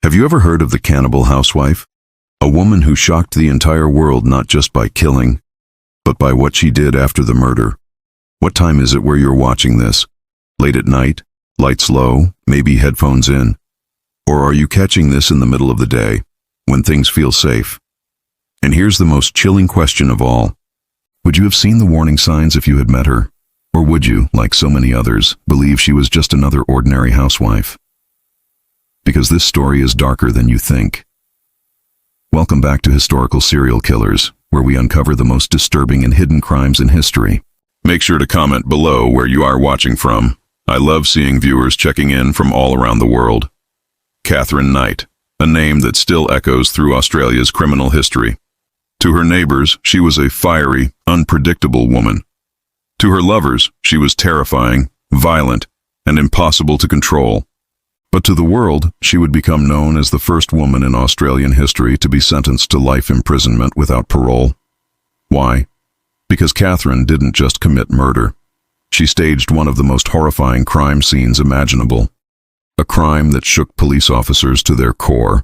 Have you ever heard of the cannibal housewife? A woman who shocked the entire world not just by killing, but by what she did after the murder. What time is it where you're watching this? Late at night? Lights low? Maybe headphones in? Or are you catching this in the middle of the day, when things feel safe? And here's the most chilling question of all. Would you have seen the warning signs if you had met her? Or would you, like so many others, believe she was just another ordinary housewife? Because this story is darker than you think. Welcome back to Historical Serial Killers, where we uncover the most disturbing and hidden crimes in history. Make sure to comment below where you are watching from. I love seeing viewers checking in from all around the world. Katherine Knight, a name that still echoes through Australia's criminal history. To her neighbors, she was a fiery, unpredictable woman. To her lovers, she was terrifying, violent, and impossible to control. But to the world, she would become known as the first woman in Australian history to be sentenced to life imprisonment without parole. Why? Because Katherine didn't just commit murder. She staged one of the most horrifying crime scenes imaginable. A crime that shook police officers to their core.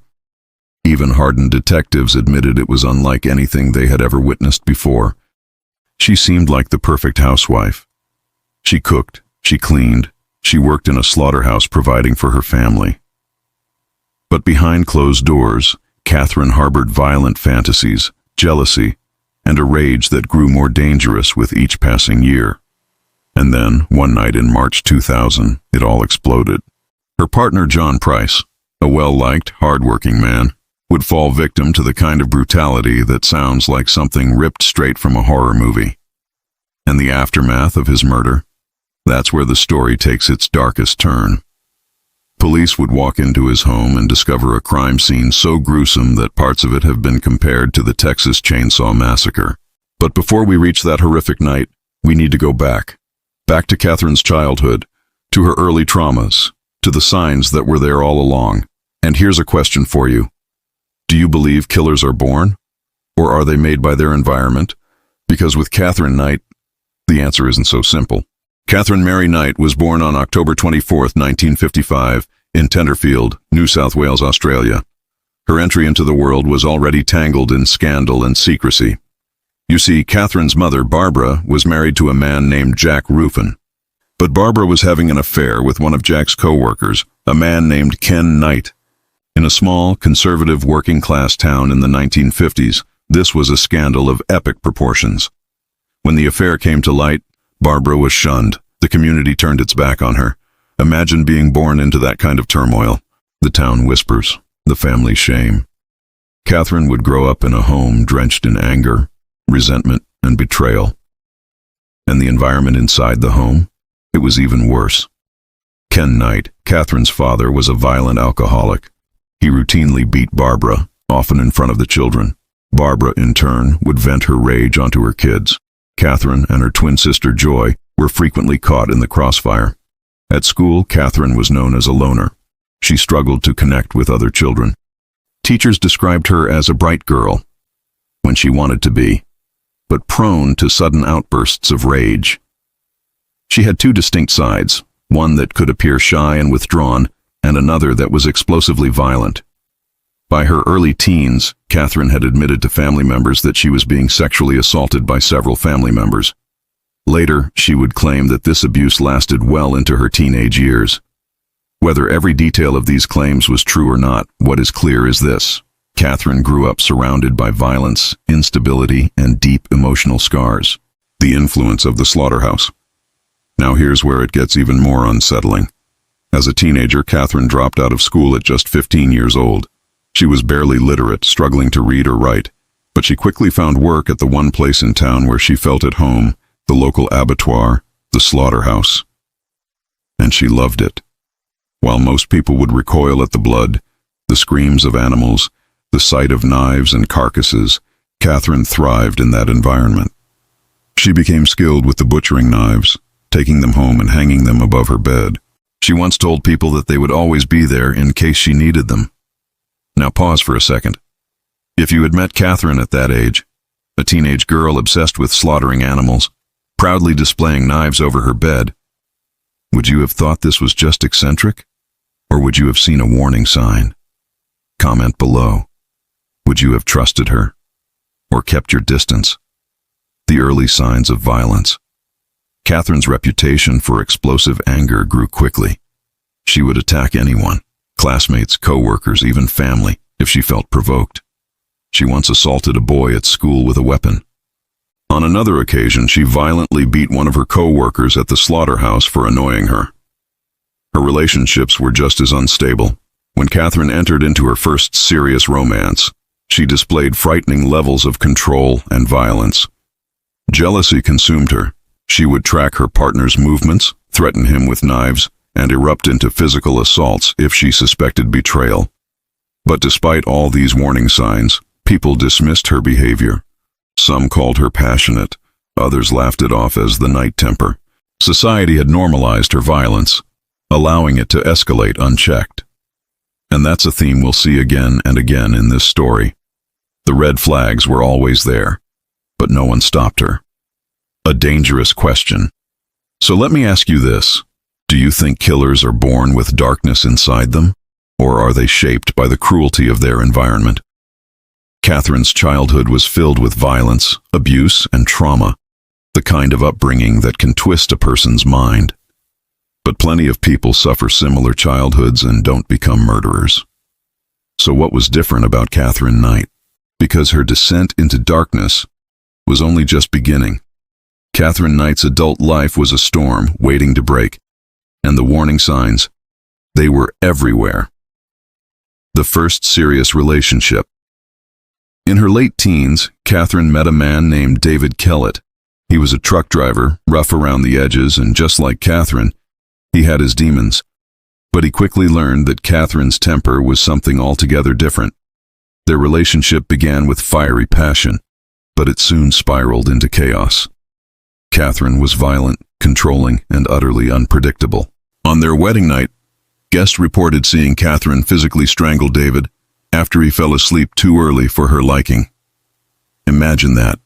Even hardened detectives admitted it was unlike anything they had ever witnessed before. She seemed like the perfect housewife. She cooked, she cleaned, she worked in a slaughterhouse providing for her family. But behind closed doors, Katherine harbored violent fantasies, jealousy, and a rage that grew more dangerous with each passing year. And then, one night in March 2000, it all exploded. Her partner John Price, a well-liked, hard-working man, would fall victim to the kind of brutality that sounds like something ripped straight from a horror movie. And the aftermath of his murder? That's where the story takes its darkest turn. Police would walk into his home and discover a crime scene so gruesome that parts of it have been compared to the Texas Chainsaw Massacre. But before we reach that horrific night, we need to go back. Back to Katherine's childhood, to her early traumas, to the signs that were there all along. And here's a question for you. Do you believe killers are born? Or are they made by their environment? Because with Katherine Knight, the answer isn't so simple. Katherine Mary Knight was born on October 24, 1955, in Tenterfield, New South Wales, Australia. Her entry into the world was already tangled in scandal and secrecy. You see, Katherine's mother, Barbara, was married to a man named Jack Ruffin. But Barbara was having an affair with one of Jack's co-workers, a man named Ken Knight. In a small, conservative working-class town in the 1950s, this was a scandal of epic proportions. When the affair came to light, Barbara was shunned. The community turned its back on her. Imagine being born into that kind of turmoil. The town whispers, the family shame. Katherine would grow up in a home drenched in anger, resentment, and betrayal. And the environment inside the home? It was even worse. Ken Knight, Katherine's father, was a violent alcoholic. He routinely beat Barbara, often in front of the children. Barbara, in turn, would vent her rage onto her kids. Katherine and her twin sister Joy were frequently caught in the crossfire. At school, Katherine was known as a loner. She struggled to connect with other children. Teachers described her as a bright girl, when she wanted to be, but prone to sudden outbursts of rage. She had two distinct sides, one that could appear shy and withdrawn, and another that was explosively violent. By her early teens, Katherine had admitted to family members that she was being sexually assaulted by several family members. Later, she would claim that this abuse lasted well into her teenage years. Whether every detail of these claims was true or not, what is clear is this. Katherine grew up surrounded by violence, instability, and deep emotional scars. The influence of the slaughterhouse. Now here's where it gets even more unsettling. As a teenager, Katherine dropped out of school at just 15 years old. She was barely literate, struggling to read or write, but she quickly found work at the one place in town where she felt at home, the local abattoir, the slaughterhouse. And she loved it. While most people would recoil at the blood, the screams of animals, the sight of knives and carcasses, Katherine thrived in that environment. She became skilled with the butchering knives, taking them home and hanging them above her bed. She once told people that they would always be there in case she needed them. Now pause for a second. If you had met Katherine at that age, a teenage girl obsessed with slaughtering animals, proudly displaying knives over her bed, would you have thought this was just eccentric? Or would you have seen a warning sign? Comment below. Would you have trusted her? Or kept your distance? The early signs of violence. Katherine's reputation for explosive anger grew quickly. She would attack anyone, classmates, co-workers, even family, if she felt provoked. She once assaulted a boy at school with a weapon. On another occasion, she violently beat one of her co-workers at the Slaughterhouse for annoying her. Her relationships were just as unstable. When Katherine entered into her first serious romance, she displayed frightening levels of control and violence. Jealousy consumed her. She would track her partner's movements, threaten him with knives, and erupt into physical assaults if she suspected betrayal. But despite all these warning signs, people dismissed her behavior. Some called her passionate, others laughed it off as the night temper. Society had normalized her violence, allowing it to escalate unchecked. And that's a theme we'll see again and again in this story. The red flags were always there, but no one stopped her. A dangerous question. So let me ask you this. Do you think killers are born with darkness inside them, or are they shaped by the cruelty of their environment? Katherine's childhood was filled with violence, abuse, and trauma, the kind of upbringing that can twist a person's mind. But plenty of people suffer similar childhoods and don't become murderers. So what was different about Katherine Knight? Because her descent into darkness was only just beginning. Katherine Knight's adult life was a storm waiting to break, and the warning signs, they were everywhere. The first serious relationship. In her late teens, Katherine met a man named David Kellett. He was a truck driver, rough around the edges, and just like Katherine, he had his demons. But he quickly learned that Katherine's temper was something altogether different. Their relationship began with fiery passion, but it soon spiraled into chaos. Katherine was violent, controlling, and utterly unpredictable. On their wedding night, guests reported seeing Katherine physically strangle David after he fell asleep too early for her liking. Imagine that.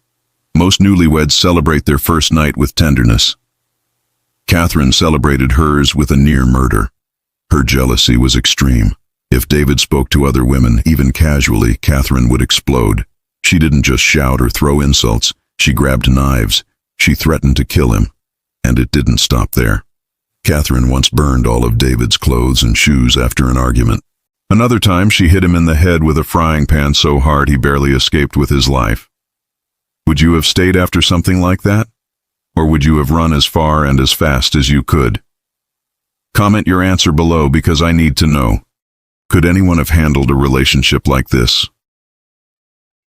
Most newlyweds celebrate their first night with tenderness. Katherine celebrated hers with a near murder. Her jealousy was extreme. If David spoke to other women, even casually, Katherine would explode. She didn't just shout or throw insults. She grabbed knives. She threatened to kill him. And it didn't stop there. Katherine once burned all of David's clothes and shoes after an argument. Another time, she hit him in the head with a frying pan so hard he barely escaped with his life. Would you have stayed after something like that? Or would you have run as far and as fast as you could? Comment your answer below because I need to know. Could anyone have handled a relationship like this?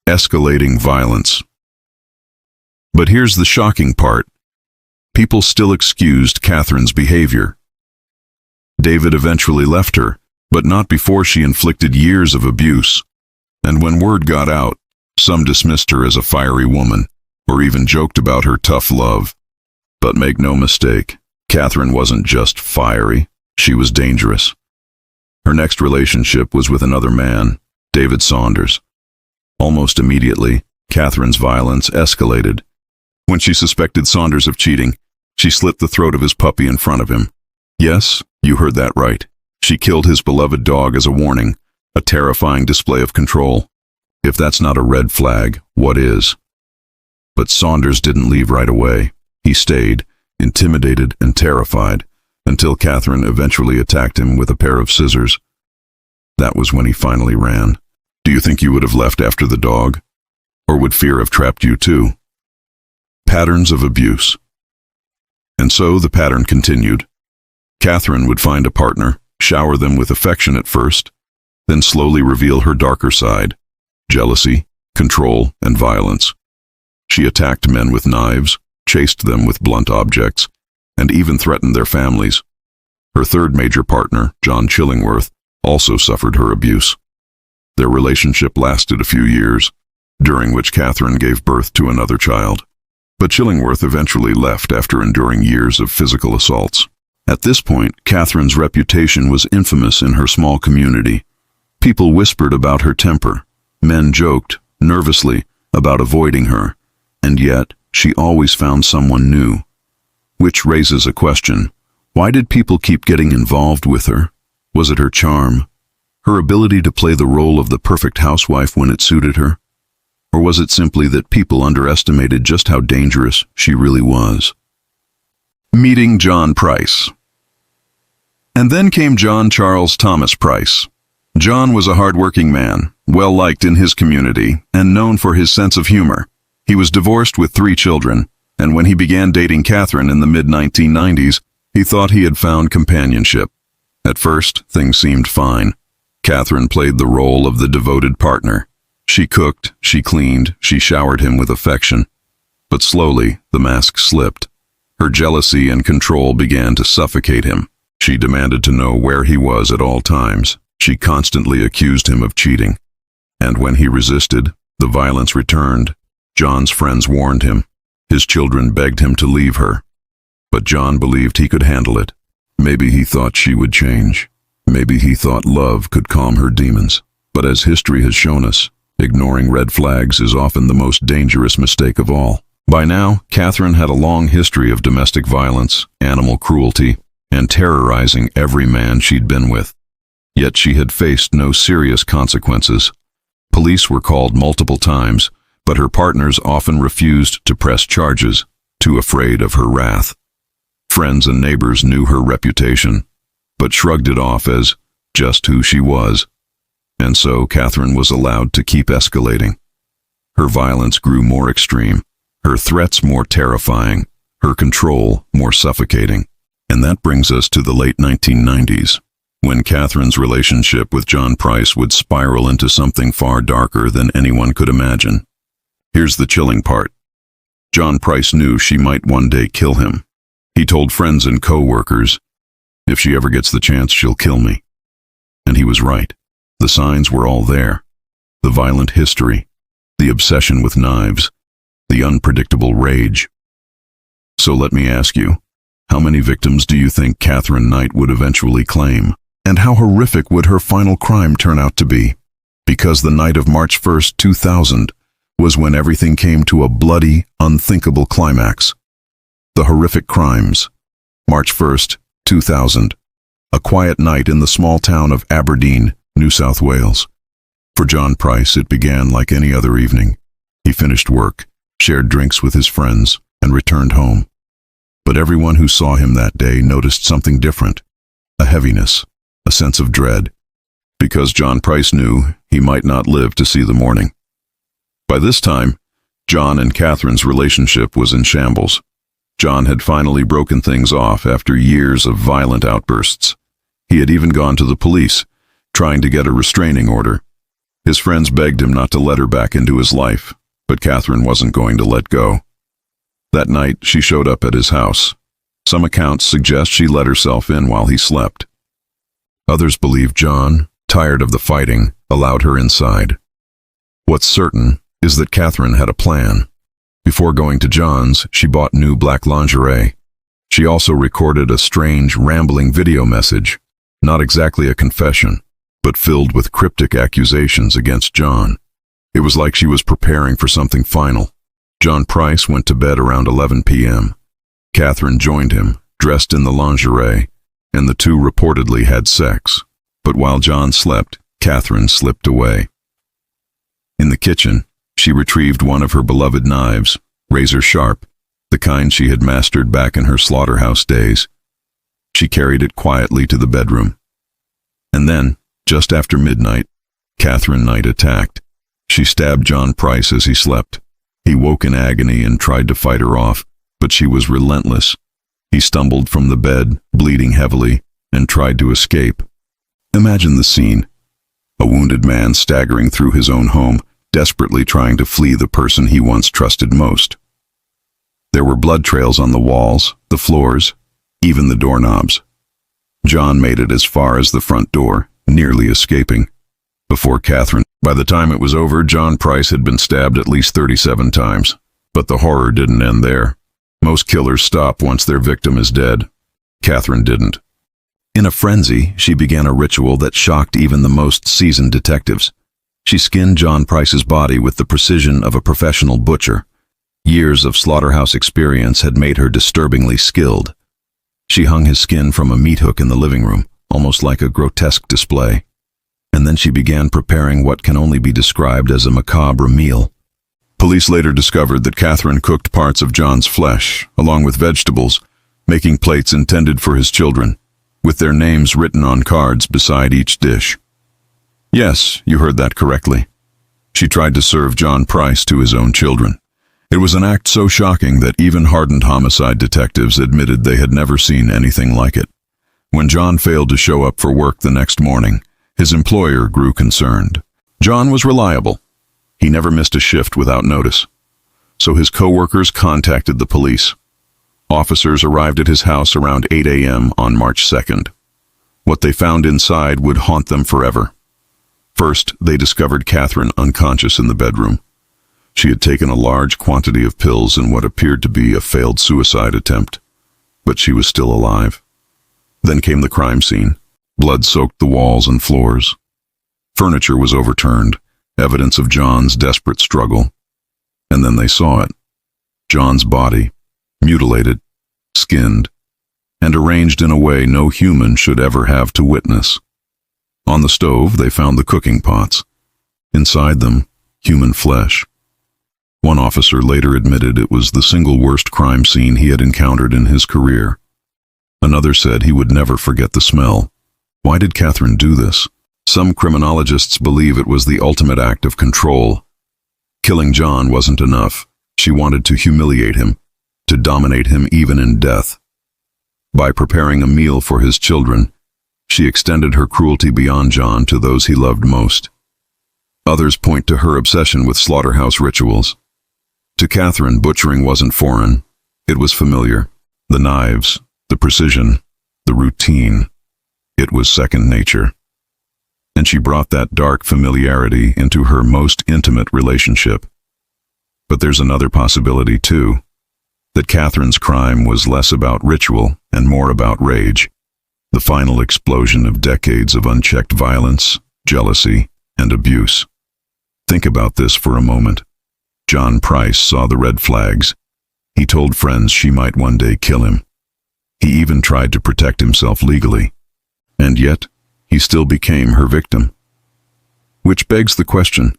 Escalating violence. But here's the shocking part. People still excused Katherine's behavior. David eventually left her, but not before she inflicted years of abuse. And when word got out, some dismissed her as a fiery woman, or even joked about her tough love. But make no mistake, Katherine wasn't just fiery, she was dangerous. Her next relationship was with another man, David Saunders. Almost immediately, Katherine's violence escalated. When she suspected Saunders of cheating, she slit the throat of his puppy in front of him. Yes, you heard that right. She killed his beloved dog as a warning, a terrifying display of control. If that's not a red flag, what is? But Saunders didn't leave right away. He stayed, intimidated and terrified, until Katherine eventually attacked him with a pair of scissors. That was when he finally ran. Do you think you would have left after the dog? Or would fear have trapped you too? Patterns of abuse. And so the pattern continued. Katherine would find a partner, shower them with affection at first, then slowly reveal her darker side, jealousy, control, and violence. She attacked men with knives, chased them with blunt objects, and even threatened their families. Her third major partner, John Chillingworth, also suffered her abuse. Their relationship lasted a few years, during which Katherine gave birth to another child. But Chillingworth eventually left after enduring years of physical assaults. At this point, Katherine's reputation was infamous in her small community. People whispered about her temper. Men joked, nervously, about avoiding her. And yet, she always found someone new. Which raises a question. Why did people keep getting involved with her? Was it her charm? Her ability to play the role of the perfect housewife when it suited her? Or was it simply that people underestimated just how dangerous she really was? Meeting John Price. And then came John Charles Thomas Price. John was a hard-working man, well-liked in his community, and known for his sense of humor. He was divorced with 3 children, and when he began dating Katherine in the mid-1990s, he thought he had found companionship. At first, things seemed fine. Katherine played the role of the devoted partner. She cooked, she cleaned, she showered him with affection. But slowly, the mask slipped. Her jealousy and control began to suffocate him. She demanded to know where he was at all times. She constantly accused him of cheating. And when he resisted, the violence returned. John's friends warned him. His children begged him to leave her. But John believed he could handle it. Maybe he thought she would change. Maybe he thought love could calm her demons. But as history has shown us, ignoring red flags is often the most dangerous mistake of all. By now, Katherine had a long history of domestic violence, animal cruelty, and terrorizing every man she'd been with. Yet she had faced no serious consequences. Police were called multiple times, but her partners often refused to press charges, too afraid of her wrath. Friends and neighbors knew her reputation, but shrugged it off as just who she was. And so Katherine was allowed to keep escalating. Her violence grew more extreme, her threats more terrifying, her control more suffocating. And that brings us to the late 1990s, when Katherine's relationship with John Price would spiral into something far darker than anyone could imagine. Here's the chilling part. John Price knew she might one day kill him. He told friends and co-workers, "If she ever gets the chance, she'll kill me." And he was right. The signs were all there. The violent history, the obsession with knives, the unpredictable rage. So let me ask you, how many victims do you think Katherine Knight would eventually claim? And how horrific would her final crime turn out to be? Because the night of March 1st, 2000, was when everything came to a bloody, unthinkable climax. The horrific crimes. March 1st, 2000. A quiet night in the small town of Aberdeen, New South Wales. For John Price, it began like any other evening. He finished work, shared drinks with his friends, and returned home. But everyone who saw him that day noticed something different. A heaviness, a sense of dread. Because John Price knew he might not live to see the morning. By this time, John and Katherine's relationship was in shambles. John had finally broken things off after years of violent outbursts. He had even gone to the police, trying to get a restraining order. His friends begged him not to let her back into his life, but Katherine wasn't going to let go. That night, she showed up at his house. Some accounts suggest she let herself in while he slept. Others believe John, tired of the fighting, allowed her inside. What's certain is that Katherine had a plan. Before going to John's, she bought new black lingerie. She also recorded a strange, rambling video message, not exactly a confession, but filled with cryptic accusations against John. It was like she was preparing for something final. John Price went to bed around 11 p.m. Katherine joined him, dressed in the lingerie, and the two reportedly had sex. But while John slept, Katherine slipped away. In the kitchen, she retrieved one of her beloved knives, razor sharp, the kind she had mastered back in her Slaughterhouse days. She carried it quietly to the bedroom. And then, just after midnight, Katherine Knight attacked. She stabbed John Price as he slept. He woke in agony and tried to fight her off, but she was relentless. He stumbled from the bed, bleeding heavily, and tried to escape. Imagine the scene. A wounded man staggering through his own home, desperately trying to flee the person he once trusted most. There were blood trails on the walls, the floors, even the doorknobs. John made it as far as the front door, nearly escaping. Before Katherine, by the time it was over, John Price had been stabbed at least 37 times. But the horror didn't end there. Most killers stop once their victim is dead. Katherine didn't. In a frenzy, she began a ritual that shocked even the most seasoned detectives. She skinned John Price's body with the precision of a professional butcher. Years of slaughterhouse experience had made her disturbingly skilled. She hung his skin from a meat hook in the living room, almost like a grotesque display. and then she began preparing what can only be described as a macabre meal. Police later discovered that Katherine cooked parts of John's flesh, along with vegetables, making plates intended for his children, with their names written on cards beside each dish. Yes, you heard that correctly. She tried to serve John Price to his own children. It was an act so shocking that even hardened homicide detectives admitted they had never seen anything like it. When John failed to show up for work the next morning, his employer grew concerned. John was reliable. He never missed a shift without notice. So his co-workers contacted the police. Officers arrived at his house around 8 a.m. on March 2nd. What they found inside would haunt them forever. First, they discovered Katherine unconscious in the bedroom. She had taken a large quantity of pills in what appeared to be a failed suicide attempt, but she was still alive. Then came the crime scene. Blood soaked the walls and floors. Furniture was overturned, evidence of John's desperate struggle. And then they saw it. John's body, mutilated, skinned, and arranged in a way no human should ever have to witness. On the stove, they found the cooking pots. Inside them, human flesh. One officer later admitted it was the single worst crime scene he had encountered in his career. Another said he would never forget the smell. Why did Katherine do this? Some criminologists believe it was the ultimate act of control. Killing John wasn't enough. She wanted to humiliate him, to dominate him even in death. By preparing a meal for his children, she extended her cruelty beyond John to those he loved most. Others point to her obsession with slaughterhouse rituals. To Katherine, butchering wasn't foreign. It was familiar. The knives, the precision, the routine. It was second nature. And she brought that dark familiarity into her most intimate relationship. But there's another possibility, too. That Katherine's crime was less about ritual and more about rage. The final explosion of decades of unchecked violence, jealousy, and abuse. Think about this for a moment. John Price saw the red flags. He told friends she might one day kill him. He even tried to protect himself legally. And yet, he still became her victim. Which begs the question,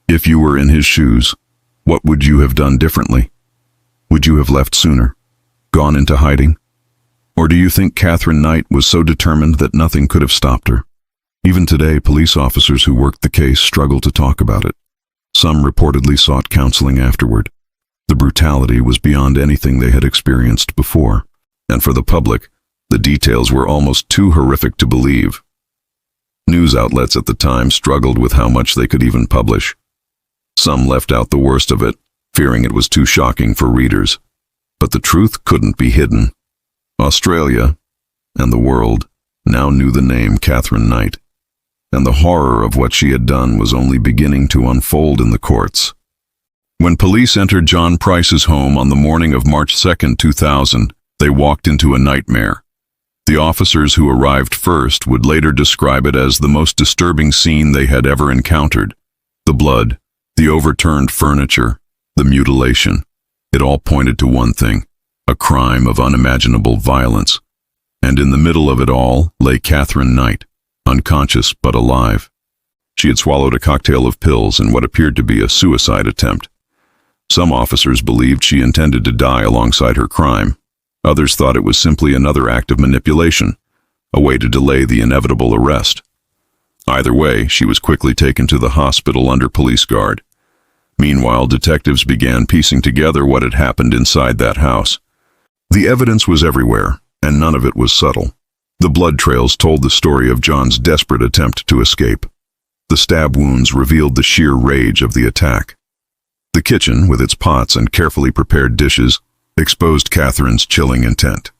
if you were in his shoes, what would you have done differently? Would you have left sooner? Gone into hiding? Or do you think Katherine Knight was so determined that nothing could have stopped her? Even today, police officers who worked the case struggle to talk about it. Some reportedly sought counseling afterward. The brutality was beyond anything they had experienced before. And for the public, the details were almost too horrific to believe. News outlets at the time struggled with how much they could even publish. Some left out the worst of it, fearing it was too shocking for readers. But the truth couldn't be hidden. Australia, and the world, now knew the name Katherine Knight. And the horror of what she had done was only beginning to unfold in the courts. When police entered John Price's home on the morning of March 2nd, 2000, they walked into a nightmare. The officers who arrived first would later describe it as the most disturbing scene they had ever encountered. The blood, the overturned furniture, the mutilation. It all pointed to one thing, a crime of unimaginable violence. And in the middle of it all lay Katherine Knight, unconscious but alive. She had swallowed a cocktail of pills in what appeared to be a suicide attempt. Some officers believed she intended to die alongside her crime. Others thought it was simply another act of manipulation, a way to delay the inevitable arrest. Either way, she was quickly taken to the hospital under police guard. Meanwhile, detectives began piecing together what had happened inside that house. The evidence was everywhere, and none of it was subtle. The blood trails told the story of John's desperate attempt to escape. The stab wounds revealed the sheer rage of the attack. The kitchen, with its pots and carefully prepared dishes, exposed Katherine's chilling intent.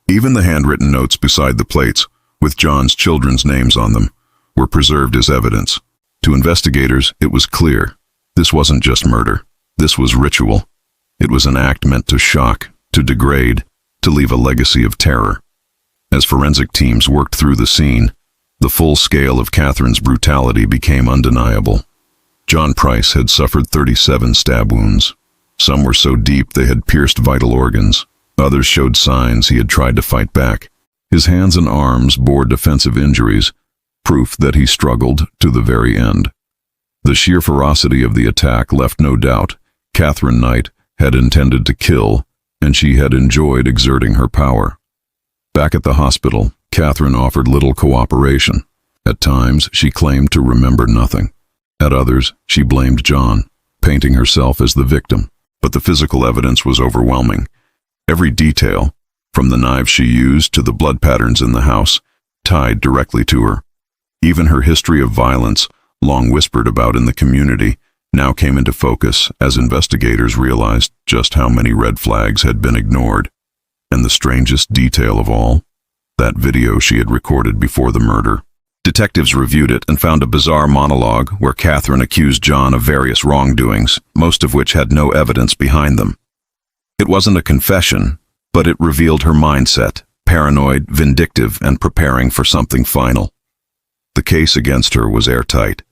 Even the handwritten notes beside the plates, with John's children's names on them, were preserved as evidence. To investigators, it was clear. This wasn't just murder. This was ritual. It was an act meant to shock, to degrade, to leave a legacy of terror. As forensic teams worked through the scene, the full scale of Katherine's brutality became undeniable. John Price had suffered 37 stab wounds. Some were so deep they had pierced vital organs. Others showed signs he had tried to fight back. His hands and arms bore defensive injuries, proof that he struggled to the very end. The sheer ferocity of the attack left no doubt. Katherine Knight had intended to kill, and she had enjoyed exerting her power. Back at the hospital, Katherine offered little cooperation. At times, she claimed to remember nothing. At others, she blamed John, painting herself as the victim. But the physical evidence was overwhelming. Every detail, from the knives she used to the blood patterns in the house, tied directly to her. Even her history of violence, long whispered about in the community, now came into focus as investigators realized just how many red flags had been ignored. And the strangest detail of all, that video she had recorded before the murder. Detectives reviewed it and found a bizarre monologue where Katherine accused John of various wrongdoings, most of which had no evidence behind them. It wasn't a confession, but it revealed her mindset, paranoid, vindictive, and preparing for something final. The case against her was airtight.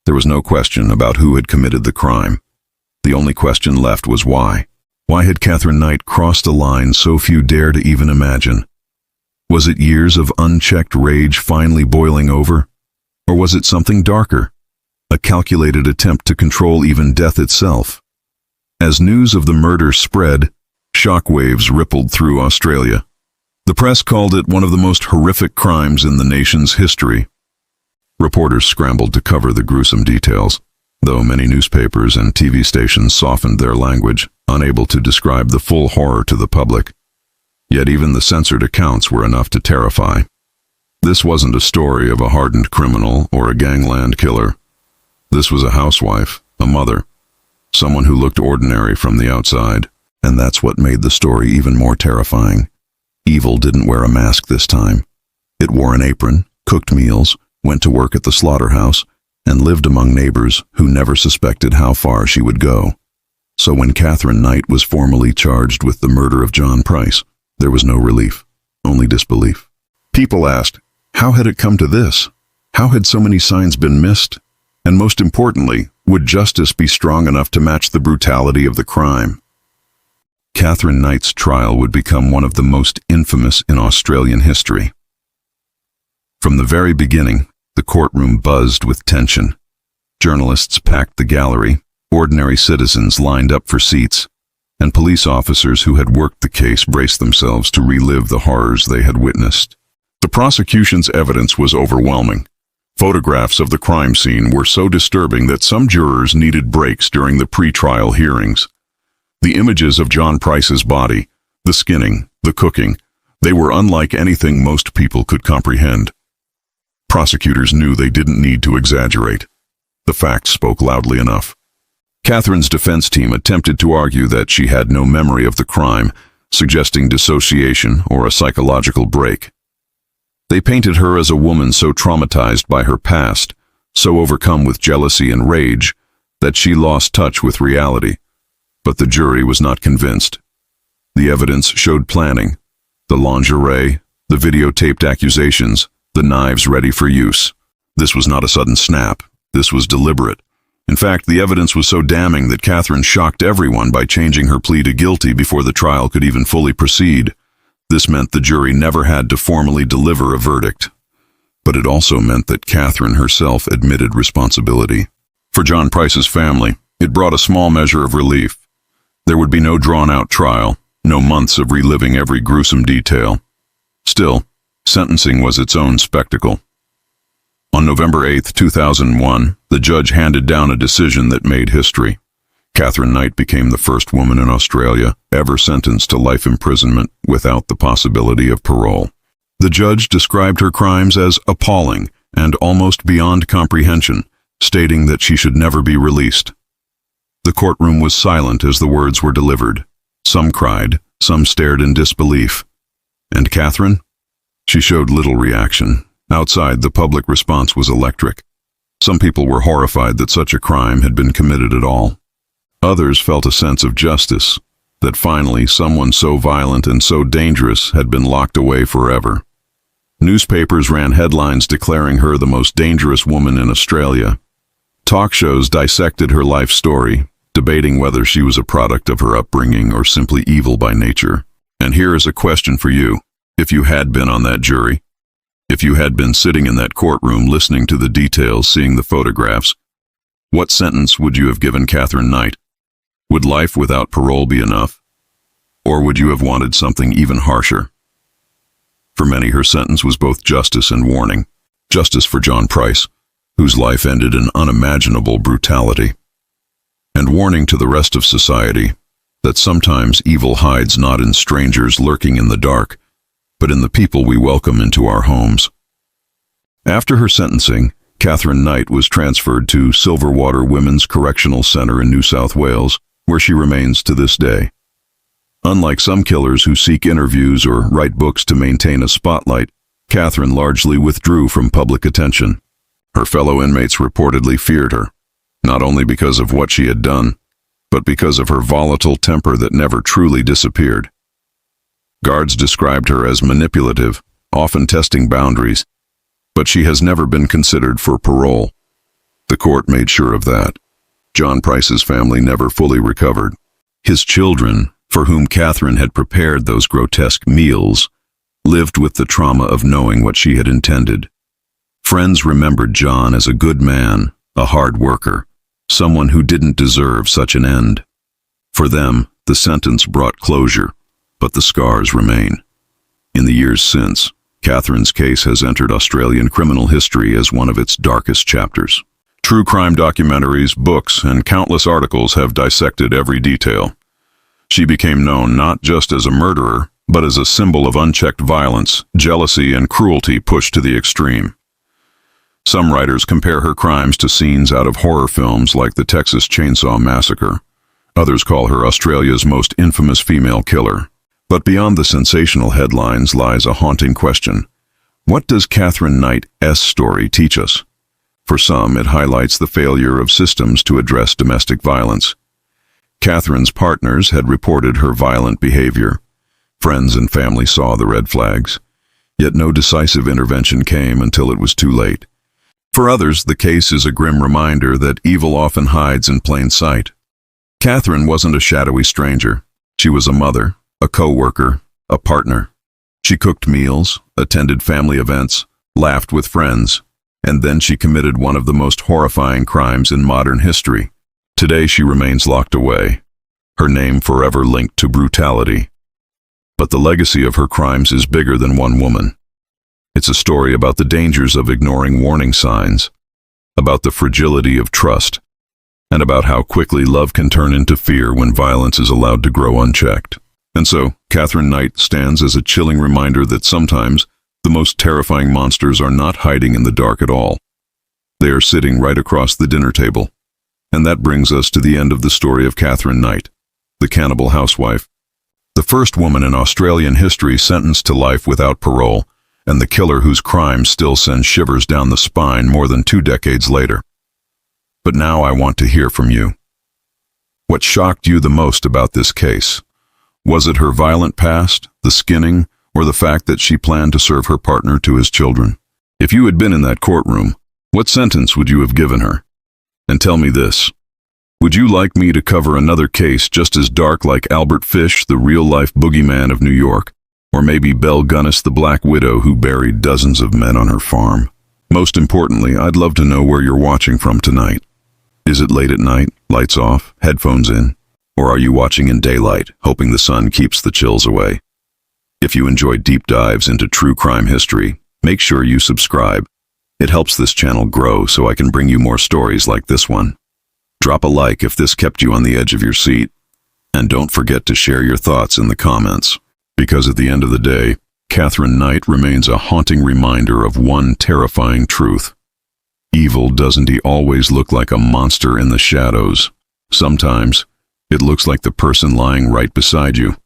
There was no question about who had committed the crime. The only question left was why. Why had Katherine Knight crossed a line so few dare to even imagine? Was it years of unchecked rage finally boiling over? Or was it something darker? A calculated attempt to control even death itself? As news of the murder spread, shockwaves rippled through Australia. The press called it one of the most horrific crimes in the nation's history. Reporters scrambled to cover the gruesome details, though many newspapers and TV stations softened their language, unable to describe the full horror to the public. Yet even the censored accounts were enough to terrify. This wasn't a story of a hardened criminal or a gangland killer. This was a housewife, a mother, someone who looked ordinary from the outside, and that's what made the story even more terrifying. Evil didn't wear a mask this time. It wore an apron, cooked meals, went to work at the slaughterhouse, and lived among neighbors who never suspected how far she would go. So when Katherine Knight was formally charged with the murder of John Price, there was no relief, only disbelief. People asked, how had it come to this? How had so many signs been missed? And most importantly, would justice be strong enough to match the brutality of the crime? Katherine Knight's trial would become one of the most infamous in Australian history. From the very beginning, the courtroom buzzed with tension. Journalists packed the gallery, ordinary citizens lined up for seats, and police officers who had worked the case braced themselves to relive the horrors they had witnessed. The prosecution's evidence was overwhelming. Photographs of the crime scene were so disturbing that some jurors needed breaks during the pre-trial hearings. The images of John Price's body, the skinning, the cooking, they were unlike anything most people could comprehend. Prosecutors knew they didn't need to exaggerate. The facts spoke loudly enough. Katherine's defense team attempted to argue that she had no memory of the crime, suggesting dissociation or a psychological break. They painted her as a woman so traumatized by her past, so overcome with jealousy and rage, that she lost touch with reality. But the jury was not convinced. The evidence showed planning. The lingerie, the videotaped accusations, the knives ready for use. This was not a sudden snap. This was deliberate. In fact, the evidence was so damning that Katherine shocked everyone by changing her plea to guilty before the trial could even fully proceed. This meant the jury never had to formally deliver a verdict. But it also meant that Katherine herself admitted responsibility. For John Price's family, it brought a small measure of relief. There would be no drawn-out trial, no months of reliving every gruesome detail. Still, sentencing was its own spectacle. On November 8, 2001, the judge handed down a decision that made history. Katherine Knight became the first woman in Australia ever sentenced to life imprisonment without the possibility of parole. The judge described her crimes as appalling and almost beyond comprehension, stating that she should never be released. The courtroom was silent as the words were delivered. Some cried, some stared in disbelief. And Katherine? She showed little reaction. Outside, the public response was electric. Some people were horrified that such a crime had been committed at all. Others felt a sense of justice, that finally someone so violent and so dangerous had been locked away forever. Newspapers ran headlines declaring her the most dangerous woman in Australia. Talk shows dissected her life story, debating whether she was a product of her upbringing or simply evil by nature. And here is a question for you, if you had been on that jury. If you had been sitting in that courtroom listening to the details, seeing the photographs, what sentence would you have given Katherine Knight? Would life without parole be enough? Or would you have wanted something even harsher? For many, her sentence was both justice and warning. Justice for John Price, whose life ended in unimaginable brutality. And warning to the rest of society that sometimes evil hides not in strangers lurking in the dark, but in the people we welcome into our homes. After her sentencing, Katherine Knight was transferred to Silverwater Women's Correctional Center in New South Wales, where she remains to this day. Unlike some killers who seek interviews or write books to maintain a spotlight, Katherine largely withdrew from public attention. Her fellow inmates reportedly feared her, not only because of what she had done, but because of her volatile temper that never truly disappeared. Guards described her as manipulative, often testing boundaries, but she has never been considered for parole. The court made sure of that. John Price's family never fully recovered. His children, for whom Katherine had prepared those grotesque meals, lived with the trauma of knowing what she had intended. Friends remembered John as a good man, a hard worker, someone who didn't deserve such an end. For them, the sentence brought closure, but the scars remain. In the years since, Katherine's case has entered Australian criminal history as one of its darkest chapters. True crime documentaries, books, and countless articles have dissected every detail. She became known not just as a murderer, but as a symbol of unchecked violence, jealousy, and cruelty pushed to the extreme. Some writers compare her crimes to scenes out of horror films like the Texas Chainsaw Massacre. Others call her Australia's most infamous female killer. But beyond the sensational headlines lies a haunting question. What does Katherine Knight's story teach us? For some, it highlights the failure of systems to address domestic violence. Katherine's partners had reported her violent behavior. Friends and family saw the red flags. Yet no decisive intervention came until it was too late. For others, the case is a grim reminder that evil often hides in plain sight. Katherine wasn't a shadowy stranger. She was a mother, a co-worker, a partner. She cooked meals, attended family events, laughed with friends, and then she committed one of the most horrifying crimes in modern history. Today she remains locked away, her name forever linked to brutality. But the legacy of her crimes is bigger than one woman. It's a story about the dangers of ignoring warning signs, about the fragility of trust, and about how quickly love can turn into fear when violence is allowed to grow unchecked. And so, Katherine Knight stands as a chilling reminder that sometimes the most terrifying monsters are not hiding in the dark at all. They are sitting right across the dinner table. And that brings us to the end of the story of Katherine Knight, the cannibal housewife, the first woman in Australian history sentenced to life without parole, and the killer whose crimes still send shivers down the spine more than 2 decades later. But now I want to hear from you. What shocked you the most about this case? Was it her violent past, the skinning, or the fact that she planned to serve her partner to his children? If you had been in that courtroom, what sentence would you have given her? And tell me this, would you like me to cover another case just as dark like Albert Fish, the real-life boogeyman of New York, or maybe Belle Gunness, the Black Widow who buried dozens of men on her farm? Most importantly, I'd love to know where you're watching from tonight. Is it late at night, lights off, headphones in? Or are you watching in daylight, hoping the sun keeps the chills away? If you enjoy deep dives into true crime history, make sure you subscribe. It helps this channel grow so I can bring you more stories like this one. Drop a like if this kept you on the edge of your seat. And don't forget to share your thoughts in the comments. Because at the end of the day, Katherine Knight remains a haunting reminder of one terrifying truth. Evil doesn't always look like a monster in the shadows. Sometimes, it looks like the person lying right beside you.